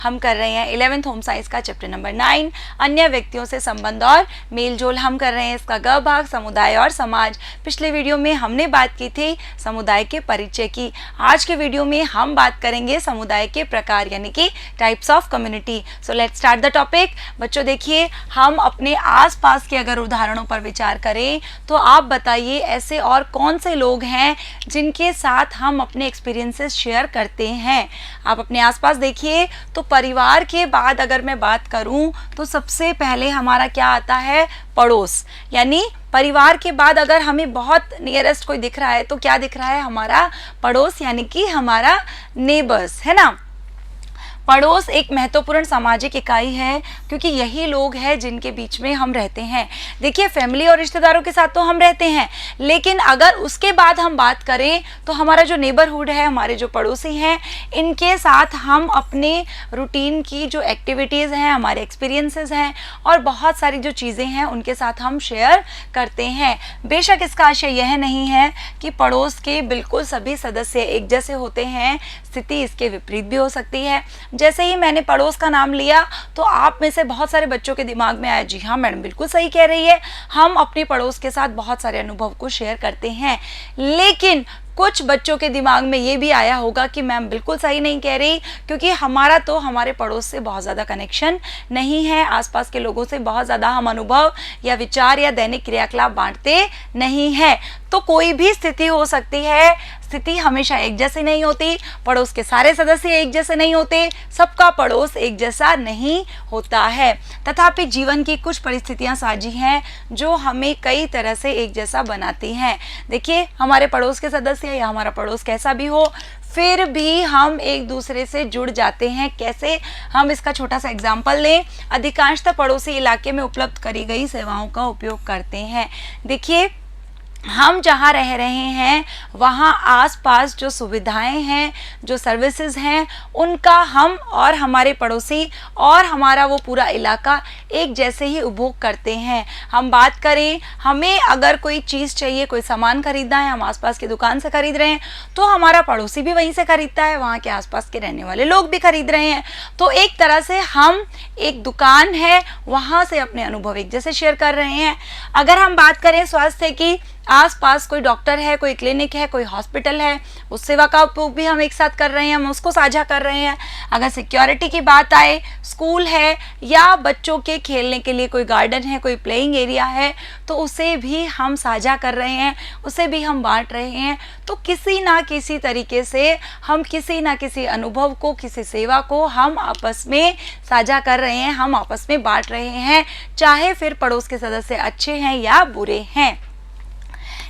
हम कर रहे हैं 11th होम साइंस का चैप्टर नंबर 9 अन्य व्यक्तियों से संबंध और मेलजोल। हम कर रहे हैं इसका ग भाग समुदाय और समाज। पिछले वीडियो में हमने बात की थी समुदाय के परिचय की। आज के वीडियो में हम बात करेंगे समुदाय के प्रकार यानी कि types of community. So let's start the topic. बच्चों देखिए, हम अपने आसपास के अगर उदाहरणों पर विचार करें तो आप बताइए ऐसे और कौन से लोग हैं जिनके साथ हम अपने एक्सपीरियंसेस शेयर करते हैं। आप अपने आसपास देखिए तो परिवार के बाद अगर मैं बात करूं तो सबसे पहले हमारा क्या आता है, पड़ोस। यानी परिवार के बाद अगर हमें बहुत नियरेस्ट कोई दिख रहा है तो क्या दिख रहा है, हमारा पड़ोस यानी कि हमारा नेबर्स, है ना। पड़ोस एक महत्वपूर्ण सामाजिक इकाई है क्योंकि यही लोग हैं जिनके बीच में हम रहते हैं। देखिए, फैमिली और रिश्तेदारों के साथ तो हम रहते हैं, लेकिन अगर उसके बाद हम बात करें तो हमारा जो नेबरहुड है, हमारे जो पड़ोसी हैं, इनके साथ हम अपने रूटीन की जो एक्टिविटीज़ हैं, हमारे एक्सपीरियंसेस हैं और बहुत सारी जो चीज़ें हैं उनके साथ हम शेयर करते हैं। बेशक इसका आशय यह नहीं है कि पड़ोस के बिल्कुल सभी सदस्य एक जैसे होते हैं, स्थिति इसके विपरीत भी हो सकती है। जैसे ही मैंने पड़ोस का नाम लिया तो आप में से बहुत सारे बच्चों के दिमाग में आया, जी हाँ मैडम बिल्कुल सही कह रही है, हम अपने पड़ोस के साथ बहुत सारे अनुभव को शेयर करते हैं। लेकिन कुछ बच्चों के दिमाग में ये भी आया होगा कि मैम बिल्कुल सही नहीं कह रही, क्योंकि हमारा तो हमारे पड़ोस से बहुत ज़्यादा कनेक्शन नहीं है, आसपास के लोगों से बहुत ज़्यादा हम अनुभव या विचार या दैनिक क्रियाकलाप बांटते नहीं हैं। तो कोई भी स्थिति हो सकती है, स्थिति हमेशा एक जैसी नहीं होती, पड़ोस के सारे सदस्य एक जैसे नहीं होते, सबका पड़ोस एक जैसा नहीं होता है। तथापि जीवन की कुछ परिस्थितियां साझी हैं जो हमें कई तरह से एक जैसा बनाती हैं। देखिए, हमारे पड़ोस के सदस्य या हमारा पड़ोस कैसा भी हो, फिर भी हम एक दूसरे से जुड़ जाते हैं। कैसे, हम इसका छोटा सा एग्जाम्पल लें। अधिकांशतः पड़ोसी इलाके में उपलब्ध करी गई सेवाओं का उपयोग करते हैं। देखिए, हम जहाँ रह रहे हैं वहाँ आसपास जो सुविधाएं हैं, जो सर्विसेज हैं, उनका हम और हमारे पड़ोसी और हमारा वो पूरा इलाका एक जैसे ही उपभोग करते हैं। हम बात करें, हमें अगर कोई चीज़ चाहिए, कोई सामान खरीदना है, हम आसपास की दुकान से खरीद रहे हैं तो हमारा पड़ोसी भी वहीं से खरीदता है, वहाँ के आसपास के रहने वाले लोग भी खरीद रहे हैं। तो एक तरह से हम एक दुकान है वहाँ से अपने अनुभव एक जैसे शेयर कर रहे हैं। अगर हम बात करें स्वास्थ्य की, आसपास कोई डॉक्टर है, कोई क्लिनिक है, कोई हॉस्पिटल है, उस सेवा का उपयोग भी हम एक साथ कर रहे हैं, हम उसको साझा कर रहे हैं। अगर सिक्योरिटी की बात आए, स्कूल है या बच्चों के खेलने के लिए कोई गार्डन है, कोई प्लेइंग एरिया है, तो उसे भी हम साझा कर रहे हैं, उसे भी हम बांट रहे हैं। तो किसी ना किसी तरीके से हम किसी ना किसी अनुभव को, किसी सेवा को हम आपस में साझा कर रहे हैं, हम आपस में बांट रहे हैं, चाहे फिर पड़ोस के सदस्य अच्छे हैं या बुरे हैं।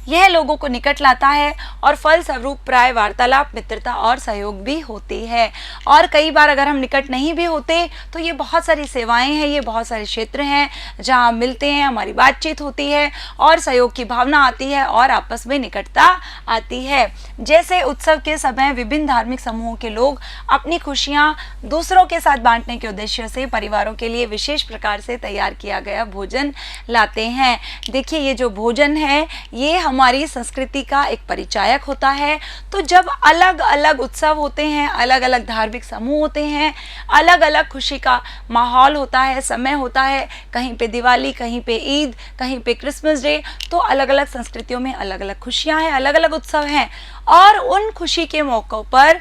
यह लोगों को निकट लाता है और फलस्वरूप प्राय वार्तालाप, मित्रता और सहयोग भी होती है। और कई बार अगर हम निकट नहीं भी होते तो ये बहुत सारी सेवाएं हैं, ये बहुत सारे क्षेत्र हैं जहां हम मिलते हैं, हमारी बातचीत होती है और सहयोग की भावना आती है और आपस में निकटता आती है। जैसे उत्सव के समय विभिन्न धार्मिक समूहों के लोग अपनी खुशियाँ दूसरों के साथ बांटने के उद्देश्य से परिवारों के लिए विशेष प्रकार से तैयार किया गया भोजन लाते हैं। देखिए, ये जो भोजन है ये हमारी संस्कृति का एक परिचायक होता है। तो जब अलग अलग उत्सव होते हैं, अलग अलग धार्मिक समूह होते हैं, अलग अलग खुशी का माहौल होता है, समय होता है, कहीं पे दिवाली, कहीं पे ईद, कहीं पे क्रिसमस डे, तो अलग अलग संस्कृतियों में अलग अलग खुशियां हैं, अलग अलग उत्सव हैं। और उन खुशी के मौक़ों पर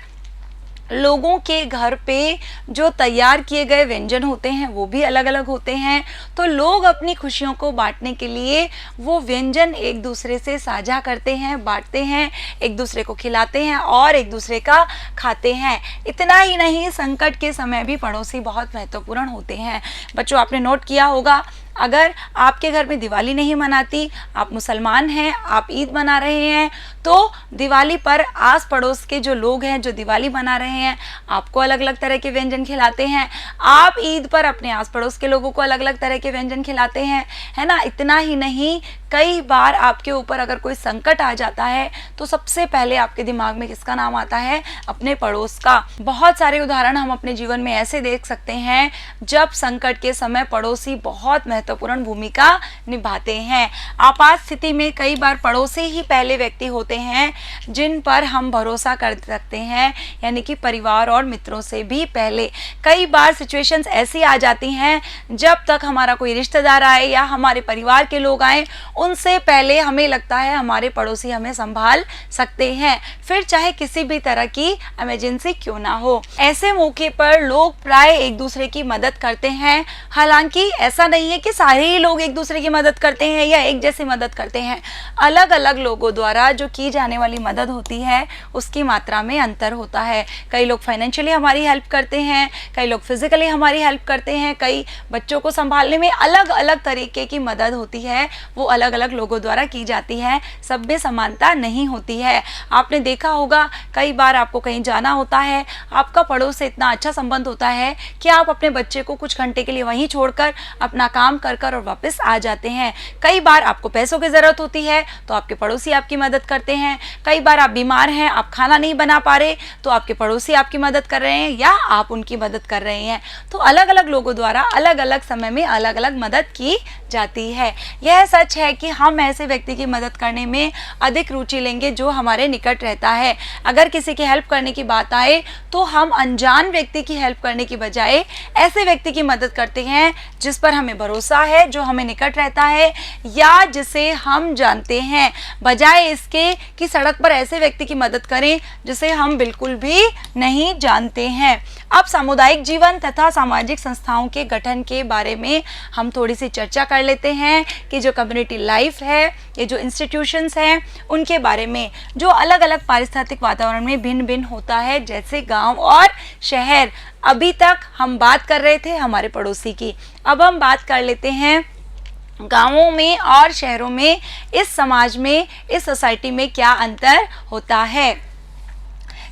लोगों के घर पे जो तैयार किए गए व्यंजन होते हैं वो भी अलग अलग होते हैं। तो लोग अपनी खुशियों को बांटने के लिए वो व्यंजन एक दूसरे से साझा करते हैं, बांटते हैं, एक दूसरे को खिलाते हैं और एक दूसरे का खाते हैं। इतना ही नहीं, संकट के समय भी पड़ोसी बहुत महत्वपूर्ण होते हैं। बच्चों, आपने नोट किया होगा, अगर आपके घर में दिवाली नहीं मनाती, आप मुसलमान हैं, आप ईद मना रहे हैं, तो दिवाली पर आस पड़ोस के जो लोग हैं जो दिवाली मना रहे हैं आपको अलग अलग तरह के व्यंजन खिलाते हैं। आप ईद पर अपने आस पड़ोस के लोगों को अलग अलग तरह के व्यंजन खिलाते हैं, है ना। इतना ही नहीं, कई बार आपके ऊपर अगर कोई संकट आ जाता है तो सबसे पहले आपके दिमाग में किसका नाम आता है? अपने पड़ोस का। बहुत सारे उदाहरण हम अपने जीवन में ऐसे देख सकते हैं जब संकट के समय पड़ोसी बहुत महत्वपूर्ण भूमिका निभाते हैं। आपात स्थिति में कई बार पड़ोसी ही पहले व्यक्ति होते हैं जिन पर हम भरोसा कर सकते हैं, यानी कि परिवार और मित्रों से भी पहले। कई बार सिचुएशंस ऐसी आ जाती हैं जब तक हमारा कोई रिश्तेदार आए या हमारे परिवार के लोग आए, उनसे पहले हमें लगता है हमारे पड़ोसी हमें संभाल सकते हैं, फिर चाहे किसी भी तरह की इमरजेंसी क्यों ना हो। ऐसे मौके पर लोग प्राय एक दूसरे की मदद करते हैं। हालांकि ऐसा नहीं है कि सारे ही लोग एक दूसरे की मदद करते हैं या एक जैसी मदद करते हैं। अलग अलग लोगों द्वारा जो की जाने वाली मदद होती है उसकी मात्रा में अंतर होता है। कई लोग फाइनेंशियली हमारी हेल्प करते हैं, कई लोग फिजिकली हमारी हेल्प करते हैं, कई बच्चों को संभालने में अलग अलग तरीके की मदद होती है, वो अलग अलग लोगों द्वारा की जाती है। सब में समानता नहीं होती है। आपने देखा होगा कई बार आपको कहीं जाना होता है, आपका पड़ोस से इतना अच्छा संबंध होता है कि आप अपने बच्चे को कुछ घंटे के लिए वहीं छोड़कर अपना काम कर कर और वापस आ जाते हैं। कई बार आपको पैसों की ज़रूरत होती है तो आपके पड़ोसी आपकी मदद करते हैं। कई बार आप बीमार हैं, आप खाना नहीं बना पा रहे तो आपके पड़ोसी आपकी मदद कर रहे हैं या आप उनकी मदद कर रहे हैं। तो अलग अलग लोगों द्वारा अलग अलग समय में अलग अलग मदद की जाती है। यह सच है कि हम ऐसे व्यक्ति की मदद करने में अधिक रुचि लेंगे जो हमारे निकट रहता है। अगर किसी की हेल्प करने की बात आए तो हम अनजान व्यक्ति की हेल्प करने की बजाय ऐसे व्यक्ति की मदद करते हैं जिस पर हमें भरोसा है, जो हमें निकट रहता है या जिसे हम जानते हैं, बजाय इसके कि सड़क पर ऐसे व्यक्ति की मदद करें जिसे हम बिल्कुल भी नहीं जानते हैं। अब सामुदायिक जीवन तथा सामाजिक संस्थाओं के गठन के बारे में हम थोड़ी सी चर्चा कर लेते हैं कि जो कम्युनिटी लाइफ है, ये जो इंस्टीट्यूशंस हैं, उनके बारे में, जो अलग अलग पारिस्थितिक वातावरण में भिन्न भिन्न होता है, जैसे गांव और शहर। अभी तक हम बात कर रहे थे हमारे पड़ोसी की, अब हम बात कर लेते हैं गांवों में और शहरों में। इस समाज में, इस सोसाइटी में क्या अंतर होता है।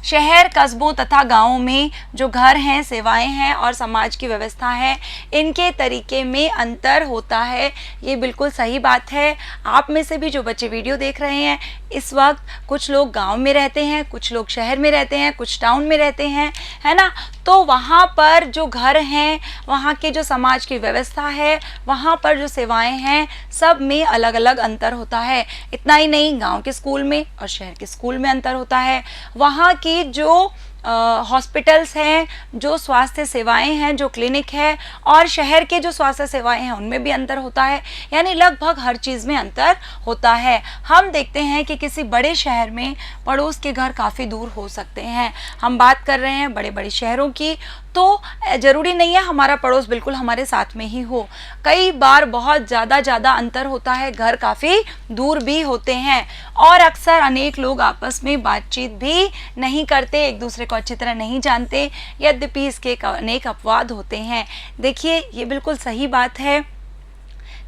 शहर, कस्बों तथा गांवों में जो घर हैं, सेवाएं हैं और समाज की व्यवस्था है, इनके तरीके में अंतर होता है। ये बिल्कुल सही बात है। आप में से भी जो बच्चे वीडियो देख रहे हैं, इस वक्त कुछ लोग गांव में रहते हैं, कुछ लोग शहर में रहते हैं, कुछ टाउन में रहते हैं, है ना। तो वहाँ पर जो घर हैं, वहाँ के जो समाज की व्यवस्था है, वहाँ पर जो सेवाएं हैं, सब में अलग अलग अंतर होता है। इतना ही नहीं, गांव के स्कूल में और शहर के स्कूल में अंतर होता है। वहाँ की जो हॉस्पिटल्स हैं, जो स्वास्थ्य सेवाएं हैं, जो क्लिनिक है, और शहर के जो स्वास्थ्य सेवाएं हैं उनमें भी अंतर होता है। यानी लगभग हर चीज़ में अंतर होता है। हम देखते हैं कि किसी बड़े शहर में पड़ोस के घर काफ़ी दूर हो सकते हैं। हम बात कर रहे हैं बड़े बड़े शहरों की, तो ज़रूरी नहीं है हमारा पड़ोस बिल्कुल हमारे साथ में ही हो। कई बार बहुत ज़्यादा अंतर होता है, घर काफ़ी दूर भी होते हैं और अक्सर अनेक लोग आपस में बातचीत भी नहीं करते, एक दूसरे को अच्छी तरह नहीं जानते, यद्यपि इसके अनेक अपवाद होते हैं। देखिए, ये बिल्कुल सही बात है।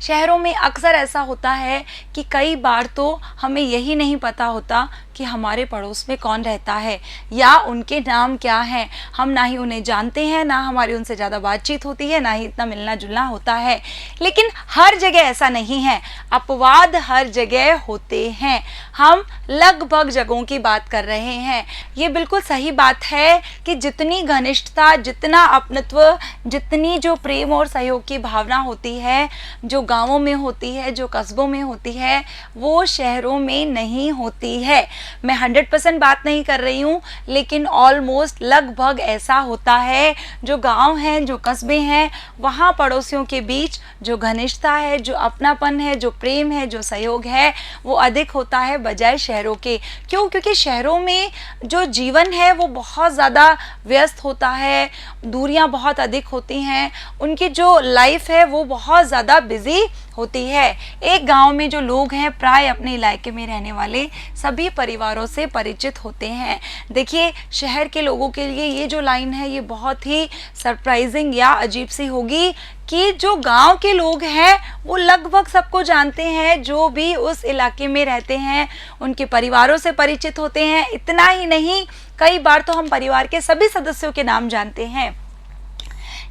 शहरों में अक्सर ऐसा होता है कि कई बार तो हमें यही नहीं पता होता कि हमारे पड़ोस में कौन रहता है या उनके नाम क्या हैं। हम ना ही उन्हें जानते हैं, ना हमारी उनसे ज़्यादा बातचीत होती है, ना ही इतना मिलना जुलना होता है। लेकिन हर जगह ऐसा नहीं है, अपवाद हर जगह होते हैं। हम लगभग जगहों की बात कर रहे हैं। ये बिल्कुल सही बात है कि जितनी घनिष्ठता, जितना अपनत्व, जितनी जो प्रेम और सहयोग की भावना होती है, जो गाँवों में होती है, जो कस्बों में होती है, वो शहरों में नहीं होती है। मैं 100% बात नहीं कर रही हूँ, लेकिन ऑलमोस्ट लगभग ऐसा होता है। जो गांव हैं, जो कस्बे हैं, वहाँ पड़ोसियों के बीच जो घनिष्ठता है, जो अपनापन है, जो प्रेम है, जो सहयोग है, वो अधिक होता है बजाय शहरों के। क्यों? क्योंकि शहरों में जो जीवन है वो बहुत ज़्यादा व्यस्त होता है, दूरियाँ बहुत अधिक होती हैं, उनकी जो लाइफ है वो बहुत ज़्यादा बिजी होती है। एक गांव में जो लोग हैं, प्राय अपने इलाके में रहने वाले सभी परिवारों से परिचित होते हैं। देखिए, शहर के लोगों के लिए ये जो लाइन है ये बहुत ही सरप्राइजिंग या अजीब सी होगी कि जो गांव के लोग हैं वो लगभग सबको जानते हैं, जो भी उस इलाके में रहते हैं उनके परिवारों से परिचित होते हैं। इतना ही नहीं, कई बार तो हम परिवार के सभी सदस्यों के नाम जानते हैं।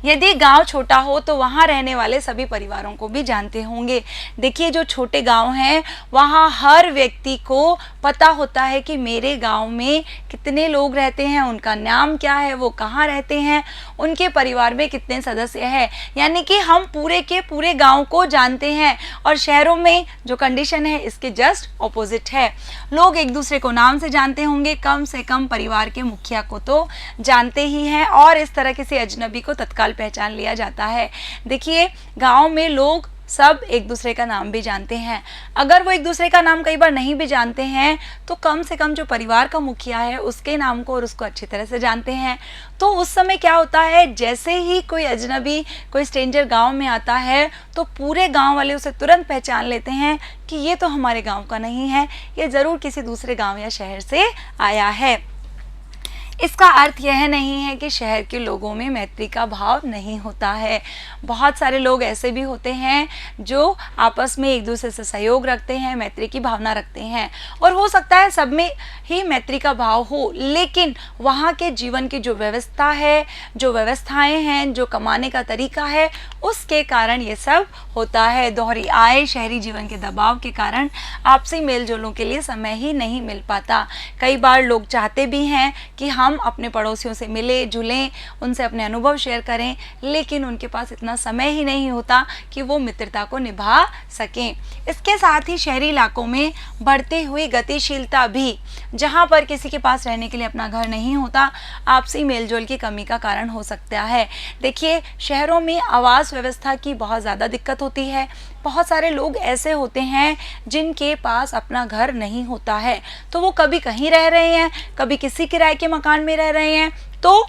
यदि गांव छोटा हो तो वहां रहने वाले सभी परिवारों को भी जानते होंगे। देखिए जो छोटे गांव हैं वहां हर व्यक्ति को पता होता है कि मेरे गांव में कितने लोग रहते हैं, उनका नाम क्या है, वो कहाँ रहते हैं, उनके परिवार में कितने सदस्य हैं, यानी कि हम पूरे के पूरे गांव को जानते हैं। और शहरों में जो कंडीशन है इसके जस्ट ऑपोजिट है। लोग एक दूसरे को नाम से जानते होंगे, कम से कम परिवार के मुखिया को तो जानते ही हैं, और इस तरह किसी अजनबी को तत्काल पहचान लिया जाता है। देखिए गांव में लोग सब एक दूसरे का नाम भी जानते हैं। अगर वो एक दूसरे का नाम कई बार नहीं भी जानते हैं तो कम से कम जो परिवार का मुखिया है उसके नाम को और उसको अच्छी तरह से जानते हैं। तो उस समय क्या होता है, जैसे ही कोई अजनबी, कोई स्ट्रेंजर गांव में आता है तो पूरे गांव वाले उसे तुरंत पहचान लेते हैं कि ये तो हमारे गांव का नहीं है, ये ज़रूर किसी दूसरे गांव या शहर से आया है। इसका अर्थ यह नहीं है कि शहर के लोगों में मैत्री का भाव नहीं होता है। बहुत सारे लोग ऐसे भी होते हैं जो आपस में एक दूसरे से सहयोग रखते हैं, मैत्री की भावना रखते हैं, और हो सकता है सब में ही मैत्री का भाव हो, लेकिन वहाँ के जीवन की जो व्यवस्था है, जो व्यवस्थाएं हैं, जो कमाने का तरीका है, उसके कारण ये सब होता है। दोहरी आय, शहरी जीवन के दबाव के कारण आपसी मेल जोलों के लिए समय ही नहीं मिल पाता। कई बार लोग चाहते भी हैं कि हम अपने पड़ोसियों से मिले जुलें, उनसे अपने अनुभव शेयर करें, लेकिन उनके पास इतना समय ही नहीं होता कि वो मित्रता को निभा सकें। इसके साथ ही शहरी इलाकों में बढ़ती हुई गतिशीलता भी, जहाँ पर किसी के पास रहने के लिए अपना घर नहीं होता, आपसी मेलजोल की कमी का कारण हो सकता है। देखिए शहरों में आवास व्यवस्था की बहुत ज़्यादा दिक्कत होती है। बहुत सारे लोग ऐसे होते हैं जिनके पास अपना घर नहीं होता है, तो वो कभी कहीं रह रहे हैं, कभी किसी किराए के मकान में रह रहे हैं। तो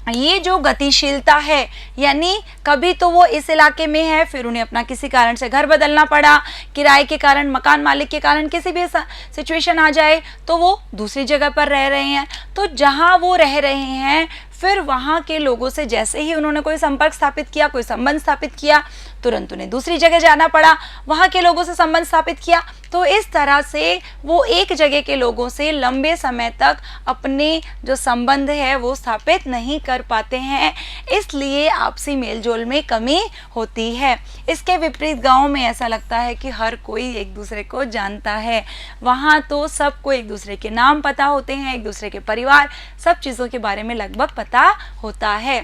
ये जो गतिशीलता है, यानी कभी तो वो इस इलाके में है, फिर उन्हें अपना किसी कारण से घर बदलना पड़ा, किराए के कारण, मकान मालिक के कारण किसी भी सिचुएशन आ जाए तो वो दूसरी जगह पर रह रहे हैं। तो जहाँ वो रह रहे हैं फिर वहाँ के लोगों से जैसे ही उन्होंने कोई संपर्क स्थापित किया, कोई संबंध स्थापित किया, तुरंत उन्हें दूसरी जगह जाना पड़ा, वहाँ के लोगों से संबंध स्थापित किया। तो इस तरह से वो एक जगह के लोगों से लंबे समय तक अपने जो संबंध है वो स्थापित नहीं कर पाते हैं, इसलिए आपसी मेलजोल में कमी होती है। इसके विपरीत गाँव में ऐसा लगता है कि हर कोई एक दूसरे को जानता है। वहाँ तो सबको एक दूसरे के नाम पता होते हैं, एक दूसरे के परिवार, सब चीज़ों के बारे में लगभग पता होता है।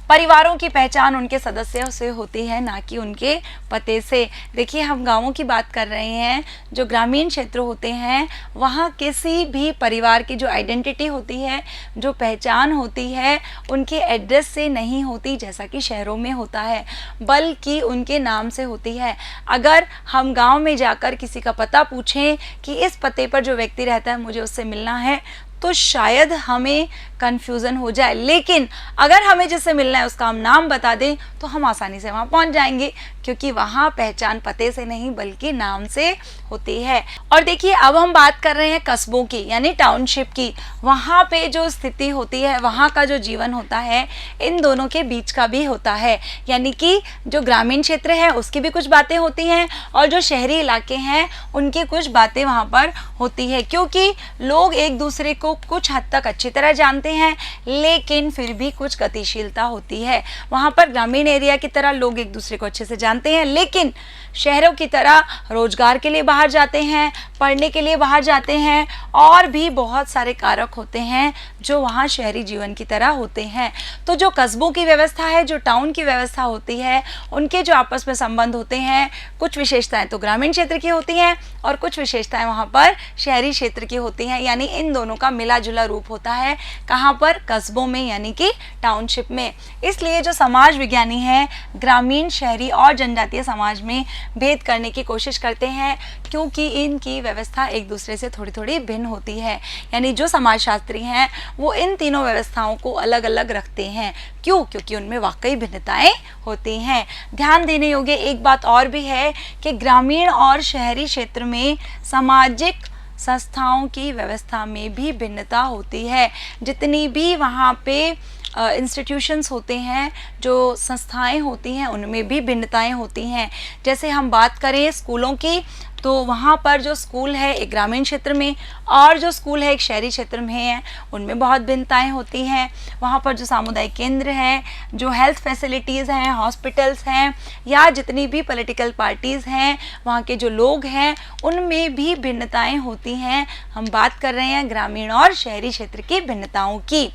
परिवारों की पहचान उनके सदस्यों से होती है, ना कि उनके पते से। देखिए हम गांवों की बात कर रहे हैं, जो ग्रामीण क्षेत्र होते हैं वहाँ किसी भी परिवार की जो आइडेंटिटी होती है, जो पहचान होती है, उनके एड्रेस से नहीं होती जैसा कि शहरों में होता है, बल्कि उनके नाम से होती है। अगर हम गाँव में जाकर किसी का पता पूछें कि इस पते पर जो व्यक्ति रहता है मुझे उससे मिलना है, तो शायद हमें कन्फ्यूज़न हो जाए, लेकिन अगर हमें जिससे मिलना है उसका हम नाम बता दें तो हम आसानी से वहाँ पहुँच जाएंगे, क्योंकि वहाँ पहचान पते से नहीं बल्कि नाम से होती है। और देखिए अब हम बात कर रहे हैं कस्बों की, यानी टाउनशिप की। वहाँ पे जो स्थिति होती है, वहाँ का जो जीवन होता है, इन दोनों के बीच का भी होता है, यानी कि जो ग्रामीण क्षेत्र है उसकी भी कुछ बातें होती हैं और जो शहरी इलाके हैं उनकी कुछ बातें वहाँ पर होती है, क्योंकि लोग एक दूसरे को कुछ हद तक अच्छी तरह जानते हैं, लेकिन फिर भी कुछ गतिशीलता होती है। वहाँ पर ग्रामीण एरिया की तरह लोग एक दूसरे को अच्छे से जानते हैं, लेकिन शहरों की तरह रोजगार के लिए बाहर जाते हैं, पढ़ने के लिए बाहर जाते हैं, और भी बहुत सारे कारक होते हैं जो वहाँ शहरी जीवन की तरह होते हैं। तो जो कस्बों की व्यवस्था है, जो टाउन की व्यवस्था होती है, उनके जो आपस में संबंध होते हैं, कुछ विशेषताएं तो ग्रामीण क्षेत्र की होती हैं और कुछ विशेषताएं वहाँ पर शहरी क्षेत्र की होती हैं, यानी इन दोनों का मिला जुला रूप होता है। कहाँ पर? कस्बों में, यानी कि टाउनशिप में। इसलिए जो समाज विज्ञानी हैं ग्रामीण, शहरी और जनजातीय समाज में भेद करने की कोशिश करते हैं, क्योंकि इनकी व्यवस्था एक दूसरे से थोड़ी थोड़ी भिन्न होती है। यानी जो समाजशास्त्री हैं वो इन तीनों व्यवस्थाओं को अलग अलग रखते हैं। क्यों? क्योंकि उनमें वाकई भिन्नताएं होती हैं। ध्यान देने योग्य एक बात और भी है कि ग्रामीण और शहरी क्षेत्र में सामाजिक संस्थाओं की व्यवस्था में भी भिन्नता होती है। जितनी भी वहाँ पे इंस्टीट्यूशंस होते हैं, जो संस्थाएं होती हैं, उनमें भी भिन्नताएं होती हैं। जैसे हम बात करें स्कूलों की, तो वहाँ पर जो स्कूल है एक ग्रामीण क्षेत्र में और जो स्कूल है एक शहरी क्षेत्र में है, उनमें बहुत भिन्नताएं होती हैं। वहाँ पर जो सामुदायिक केंद्र हैं, जो हेल्थ फैसिलिटीज़ हैं, हॉस्पिटल्स हैं, या जितनी भी पॉलिटिकल पार्टीज़ हैं, वहाँ के जो लोग हैं, उनमें भी भिन्नताएं होती हैं। हम बात कर रहे हैं ग्रामीण और शहरी क्षेत्र की भिन्नताओं की।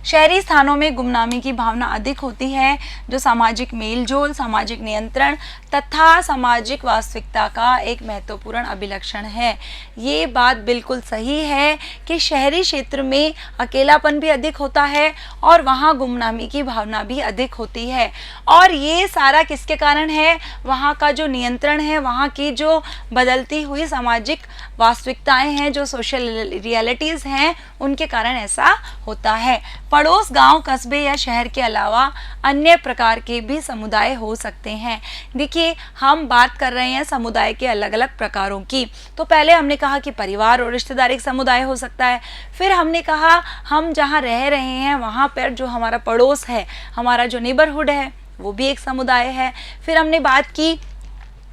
शहरी स्थानों में गुमनामी की भावना अधिक होती है, जो सामाजिक मेलजोल, सामाजिक नियंत्रण तथा सामाजिक वास्तविकता का एक महत्वपूर्ण अभिलक्षण है। ये बात बिल्कुल सही है कि शहरी क्षेत्र में अकेलापन भी अधिक होता है और वहाँ गुमनामी की भावना भी अधिक होती है। और ये सारा किसके कारण है? वहाँ का जो नियंत्रण है, वहाँ की जो बदलती हुई सामाजिक वास्तविकताएं हैं, जो सोशल रियलिटीज़ हैं, उनके कारण ऐसा होता है। पड़ोस गांव, कस्बे या शहर के अलावा अन्य प्रकार के भी समुदाय हो सकते हैं। देखिए, हम बात कर रहे हैं समुदाय के अलग अलग प्रकारों की। तो पहले हमने कहा कि परिवार और रिश्तेदारी समुदाय हो सकता है। फिर हमने कहा हम जहाँ रह रहे हैं वहाँ पर जो हमारा पड़ोस है, हमारा जो नेबरहुड है, वो भी एक समुदाय है। फिर हमने बात की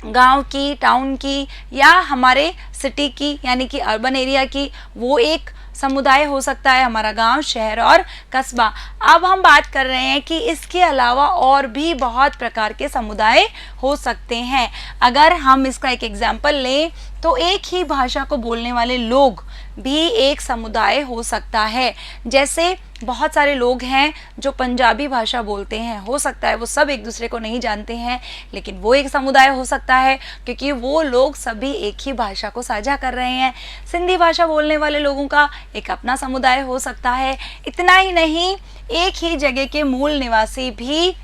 गांव की, टाउन की, या हमारे सिटी की यानी कि अर्बन एरिया की, वो एक समुदाय हो सकता है, हमारा गांव, शहर और कस्बा। अब हम बात कर रहे हैं कि इसके अलावा और भी बहुत प्रकार के समुदाय हो सकते हैं। अगर हम इसका एक एग्जाम्पल लें तो एक ही भाषा को बोलने वाले लोग भी एक समुदाय हो सकता है। जैसे बहुत सारे लोग हैं जो पंजाबी भाषा बोलते हैं, हो सकता है वो सब एक दूसरे को नहीं जानते हैं, लेकिन वो एक समुदाय हो सकता है क्योंकि वो लोग सभी एक ही भाषा को साझा कर रहे हैं। सिंधी भाषा बोलने वाले लोगों का एक अपना समुदाय हो सकता है। इतना ही नहीं, एक ही जगह के मूल निवासी भी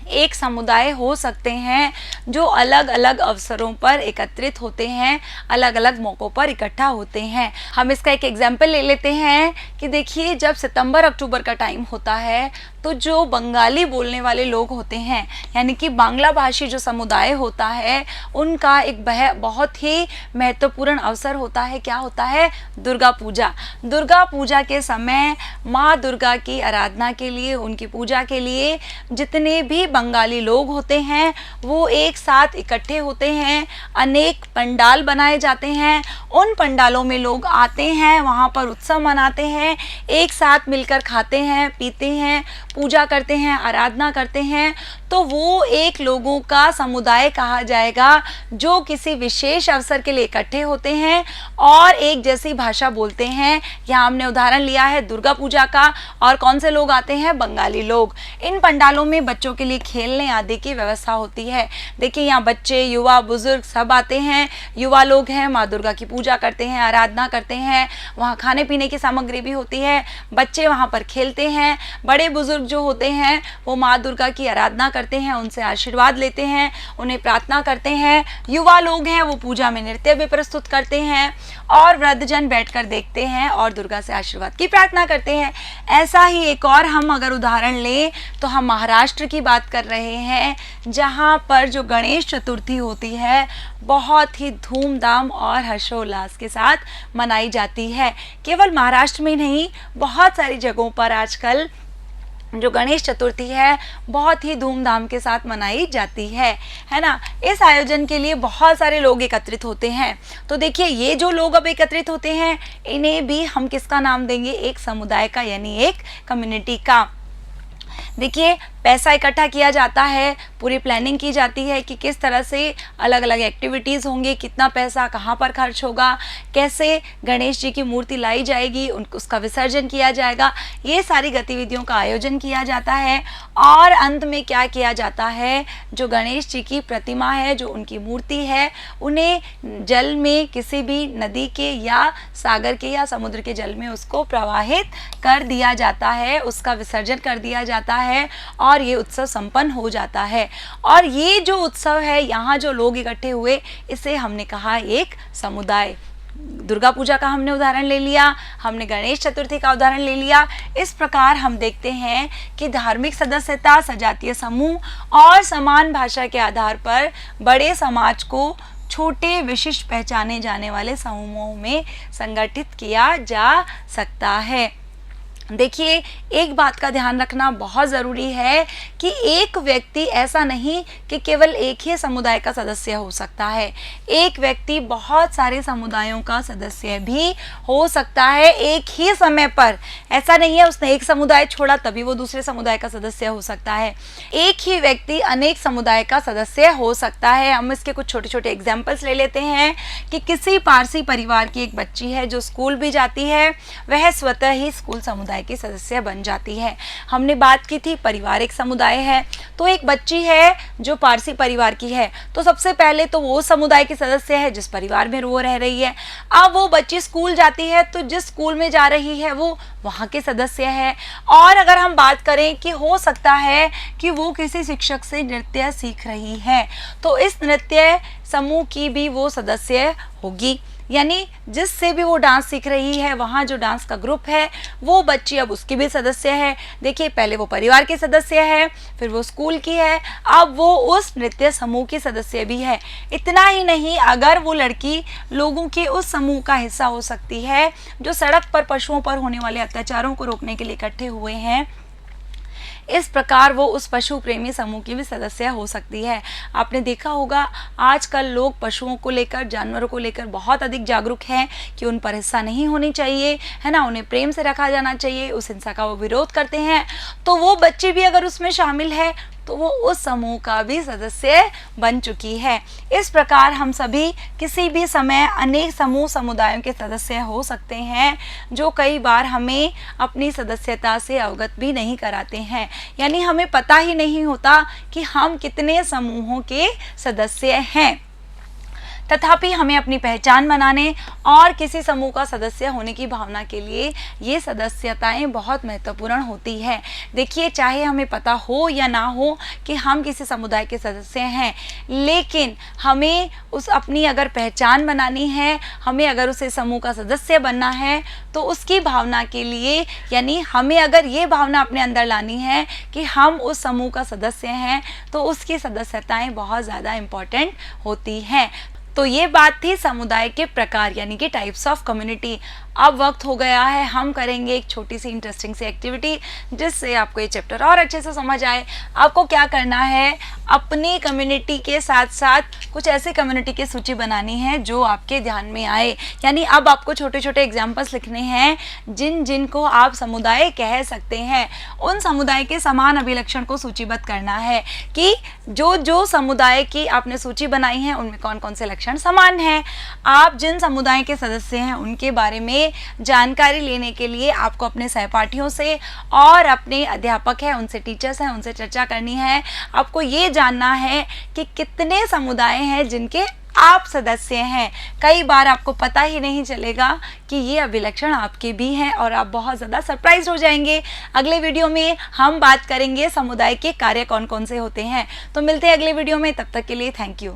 एक समुदाय हो सकते हैं, जो अलग अलग अवसरों पर एकत्रित होते हैं, अलग अलग मौक़ों पर इकट्ठा होते हैं। हम इसका एक एग्जाम्पल ले लेते हैं कि देखिए, जब सितंबर अक्टूबर का टाइम होता है तो जो बंगाली बोलने वाले लोग होते हैं, यानी कि बांग्ला भाषी जो समुदाय होता है, उनका एक बहुत ही महत्वपूर्ण अवसर होता है। क्या होता है? दुर्गा पूजा। दुर्गा पूजा के समय माँ दुर्गा की आराधना के लिए, उनकी पूजा के लिए जितने भी बंगाली लोग होते हैं वो एक साथ इकट्ठे होते हैं। अनेक पंडाल बनाए जाते हैं, उन पंडालों में लोग आते हैं, वहाँ पर उत्सव मनाते हैं, एक साथ मिलकर खाते हैं, पीते हैं, पूजा करते हैं, आराधना करते हैं। तो वो एक लोगों का समुदाय कहा जाएगा जो किसी विशेष अवसर के लिए इकट्ठे होते हैं और एक जैसी भाषा बोलते हैं। यहाँ हमने उदाहरण लिया है दुर्गा पूजा का। और कौन से लोग आते हैं? बंगाली लोग। इन पंडालों में बच्चों के लिए खेलने आदि की व्यवस्था होती है। देखिए, यहाँ बच्चे, युवा, बुजुर्ग सब आते हैं। युवा लोग हैं, माँ दुर्गा की पूजा करते हैं, आराधना करते हैं। वहाँ खाने पीने की सामग्री भी होती है। बच्चे वहाँ पर खेलते हैं। बड़े बुजुर्ग जो होते हैं वो माँ दुर्गा की आराधना करते हैं, उनसे आशीर्वाद लेते हैं, उन्हें प्रार्थना करते हैं। युवा लोग हैं वो पूजा में नृत्य भी प्रस्तुत करते हैं और वृद्धजन बैठकर देखते हैं और दुर्गा से आशीर्वाद की प्रार्थना करते हैं। ऐसा ही एक और हम अगर उदाहरण लें तो हम महाराष्ट्र की बात कर रहे हैं, जहाँ पर जो गणेश चतुर्थी होती है बहुत ही धूमधाम और हर्षोल्लास के साथ मनाई जाती है। केवल महाराष्ट्र में नहीं, बहुत सारी जगहों पर आजकल जो गणेश चतुर्थी है बहुत ही धूमधाम के साथ मनाई जाती है ना। इस आयोजन के लिए बहुत सारे लोग एकत्रित होते हैं। तो देखिए, ये जो लोग अब एकत्रित होते हैं, इन्हें भी हम किसका नाम देंगे? एक समुदाय का, यानी एक कम्युनिटी का। देखिए, पैसा इकट्ठा किया जाता है, पूरी प्लानिंग की जाती है कि किस तरह से अलग अलग एक्टिविटीज़ होंगे, कितना पैसा कहाँ पर खर्च होगा, कैसे गणेश जी की मूर्ति लाई जाएगी, उसका विसर्जन किया जाएगा। ये सारी गतिविधियों का आयोजन किया जाता है और अंत में क्या किया जाता है? जो गणेश जी की प्रतिमा है, जो उनकी मूर्ति है, उन्हें जल में, किसी भी नदी के या सागर के या समुद्र के जल में उसको प्रवाहित कर दिया जाता है, उसका विसर्जन कर दिया जाता है और ये उत्सव संपन्न हो जाता है। और ये जो उत्सव है, यहाँ जो लोग इकट्ठे हुए, इसे हमने कहा एक समुदाय। दुर्गा पूजा का हमने उदाहरण ले लिया, हमने गणेश चतुर्थी का उदाहरण ले लिया। इस प्रकार हम देखते हैं कि धार्मिक सदस्यता, सजातीय समूह और समान भाषा के आधार पर बड़े समाज को छोटे विशिष्ट पहचाने जाने वाले समूहों में संगठित किया जा सकता है। देखिए, एक बात का ध्यान रखना बहुत ज़रूरी है कि एक व्यक्ति ऐसा नहीं कि केवल एक ही समुदाय का सदस्य हो सकता है। एक व्यक्ति बहुत सारे समुदायों का सदस्य भी हो सकता है एक ही समय पर। ऐसा नहीं है उसने एक समुदाय छोड़ा तभी वो दूसरे समुदाय का सदस्य हो सकता है। एक ही व्यक्ति अनेक समुदाय का सदस्य हो सकता है। हम इसके कुछ छोटे छोटे एग्जाम्पल्स ले लेते हैं कि किसी पारसी परिवार की एक बच्ची है जो स्कूल भी जाती है, वह स्वतः ही स्कूल समुदाय की सदस्य बन जाती है। हमने बात की थी परिवार एक समुदाय है, तो एक बच्ची है जो पारसी परिवार की है तो सबसे पहले तो वो समुदाय की सदस्य है जिस परिवार में वो रह रही है। अब वो बच्ची स्कूल जाती है तो जिस स्कूल में जा रही है वो वहाँ के सदस्य है। और अगर हम बात करें कि हो सकता है कि वो किसी शिक्षक से नृत्य सीख रही है तो इस नृत्य समूह की भी वो सदस्य होगी, यानी जिससे भी वो डांस सीख रही है वहाँ जो डांस का ग्रुप है वो बच्ची अब उसकी भी सदस्य है। देखिए, पहले वो परिवार के सदस्य है, फिर वो स्कूल की है, अब वो उस नृत्य समूह की सदस्य भी है। इतना ही नहीं, अगर वो लड़की लोगों के उस समूह का हिस्सा हो सकती है जो सड़क पर पशुओं पर होने वाले अत्याचारों को रोकने के लिए इकट्ठे हुए हैं। इस प्रकार वो उस पशु प्रेमी समूह की भी सदस्य हो सकती है। आपने देखा होगा आजकल लोग पशुओं को लेकर, जानवरों को लेकर बहुत अधिक जागरूक हैं कि उन पर हिंसा नहीं होनी चाहिए, है ना, उन्हें प्रेम से रखा जाना चाहिए। उस हिंसा का वो विरोध करते हैं। तो वो बच्ची भी अगर उसमें शामिल है तो वो उस समूह का भी सदस्य बन चुकी है। इस प्रकार हम सभी किसी भी समय अनेक समूह समुदायों के सदस्य हो सकते हैं जो कई बार हमें अपनी सदस्यता से अवगत भी नहीं कराते हैं, यानी हमें पता ही नहीं होता कि हम कितने समूहों के सदस्य हैं। तथापि हमें अपनी पहचान बनाने और किसी समूह का सदस्य होने की भावना के लिए ये सदस्यताएं बहुत महत्वपूर्ण होती है। देखिए, चाहे हमें पता हो या ना हो कि हम किसी समुदाय के सदस्य हैं, लेकिन हमें उस अपनी अगर पहचान बनानी है, हमें अगर उसे समूह का सदस्य बनना है तो उसकी भावना के लिए, यानी हमें अगर ये भावना अपने अंदर लानी है कि हम उस समूह का सदस्य हैं तो उसकी सदस्यताएं बहुत ज़्यादा इम्पॉर्टेंट होती हैं। तो ये बात थी समुदाय के प्रकार, यानी कि टाइप्स ऑफ कम्युनिटी। अब वक्त हो गया है हम करेंगे एक छोटी सी इंटरेस्टिंग सी एक्टिविटी जिससे आपको ये चैप्टर और अच्छे से समझ आए। आपको क्या करना है, अपनी कम्युनिटी के साथ साथ कुछ ऐसे कम्युनिटी की सूची बनानी है जो आपके ध्यान में आए। यानी अब आपको छोटे छोटे एग्जाम्पल्स लिखने हैं जिनको आप समुदाय कह सकते हैं। उन समुदाय के समान अभिलक्षण को सूचीबद्ध करना है कि जो समुदाय की आपने सूची बनाई है उनमें कौन कौन से लक्षण समान हैं। आप जिन समुदाय के सदस्य हैं उनके बारे में जानकारी लेने के लिए आपको अपने सहपाठियों से और अपने अध्यापक हैं उनसे, टीचर्स हैं उनसे चर्चा करनी है। आपको ये जानना है कि कितने समुदाय हैं जिनके आप सदस्य हैं। कई बार आपको पता ही नहीं चलेगा कि ये अभिलक्षण आपके भी हैं और आप बहुत ज़्यादा सरप्राइज हो जाएंगे। अगले वीडियो में हम बात करेंगे समुदाय के कार्य कौन कौन से होते हैं। तो मिलते हैं अगले वीडियो में, तब तक के लिए थैंक यू।